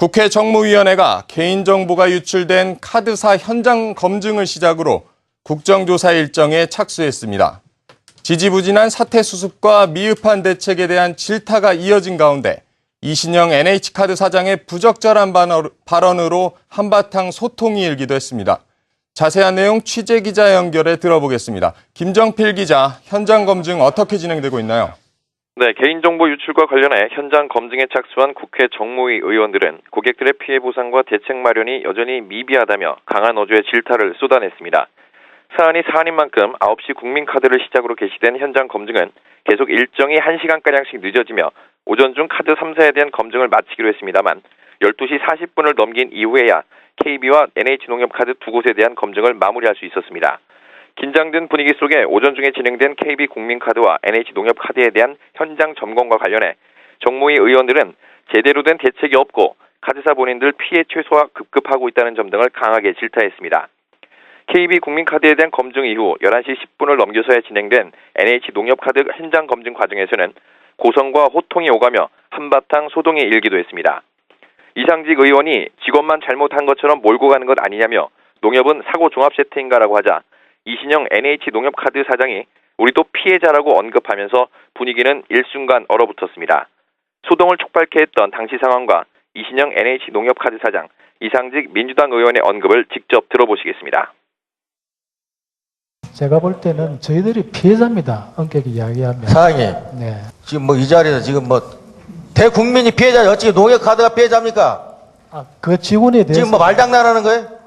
국회 정무위원회가 개인정보가 유출된 카드사 현장 검증을 시작으로 국정조사 일정에 착수했습니다. 지지부진한 사태 수습과 미흡한 대책에 대한 질타가 이어진 가운데 이신영 NH카드 사장의 부적절한 발언으로 한바탕 소통이 일기도 했습니다. 자세한 내용 취재기자 연결해 들어보겠습니다. 김정필 기자, 현장 검증 어떻게 진행되고 있나요? 네, 개인정보 유출과 관련해 현장 검증에 착수한 국회 정무위 의원들은 고객들의 피해 보상과 대책 마련이 여전히 미비하다며 강한 어조의 질타를 쏟아냈습니다. 사안이 사안인 만큼 9시 국민카드를 시작으로 개시된 현장 검증은 계속 일정이 1시간가량씩 늦어지며 오전 중 카드 3사에 대한 검증을 마치기로 했습니다만 12시 40분을 넘긴 이후에야 KB와 NH농협카드 두 곳에 대한 검증을 마무리할 수 있었습니다. 긴장된 분위기 속에 오전 중에 진행된 KB국민카드와 NH농협카드에 대한 현장 점검과 관련해 정무위 의원들은 제대로 된 대책이 없고 카드사 본인들 피해 최소화 급급하고 있다는 점 등을 강하게 질타했습니다. KB국민카드에 대한 검증 이후 11시 10분을 넘겨서야 진행된 NH농협카드 현장 검증 과정에서는 고성과 호통이 오가며 한바탕 소동이 일기도 했습니다. 이상직 의원이 직원만 잘못한 것처럼 몰고 가는 것 아니냐며 농협은 사고 종합 세트인가라고 하자 이신영 NH농협카드 사장이 우리도 피해자라고 언급하면서 분위기는 일순간 얼어붙었습니다. 소동을 촉발케 했던 당시 상황과 이신영 NH농협카드 사장, 이상직 민주당 의원의 언급을 직접 들어보시겠습니다. 제가 볼 때는 저희들이 피해자입니다. 엄격히 이야기하면. 사장님, 네. 지금 이 자리에서 지금 대국민이 피해자지 어찌 농협카드가 피해자입니까? 그 직원에 대해서. 지금 말장난하는 거예요?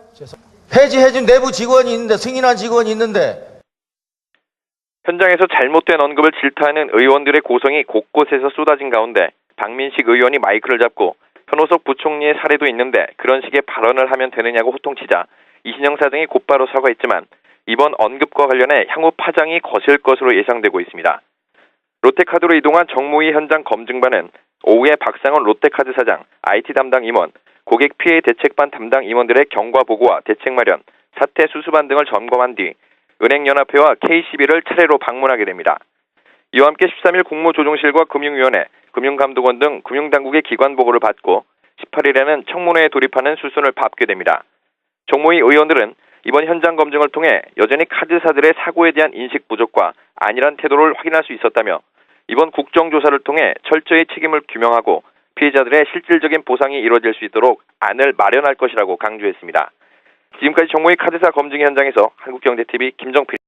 해진 내부 직원이 있는데, 승인한 직원이 있는데. 현장에서 잘못된 언급을 질타하는 의원들의 고성이 곳곳에서 쏟아진 가운데 박민식 의원이 마이크를 잡고 현호석 부총리의 사례도 있는데 그런 식의 발언을 하면 되느냐고 호통치자 이신영 사장이 곧바로 사과했지만 이번 언급과 관련해 향후 파장이 거셀 것으로 예상되고 있습니다. 롯데카드로 이동한 정무위 현장 검증반은 오후에 박상원 롯데카드 사장, IT 담당 임원, 고객 피해 대책반 담당 임원들의 경과 보고와 대책 마련, 사태 수습안 등을 점검한 뒤 은행연합회와 KCB를 차례로 방문하게 됩니다. 이와 함께 13일 국무조정실과 금융위원회, 금융감독원 등 금융당국의 기관 보고를 받고 18일에는 청문회에 돌입하는 수순을 밟게 됩니다. 정무위 의원들은 이번 현장 검증을 통해 여전히 카드사들의 사고에 대한 인식 부족과 안일한 태도를 확인할 수 있었다며 이번 국정조사를 통해 철저히 책임을 규명하고 피해자들의 실질적인 보상이 이루어질 수 있도록 안을 마련할 것이라고 강조했습니다. 지금까지 정무위 카드사 검증 현장에서 한국경제TV 김정필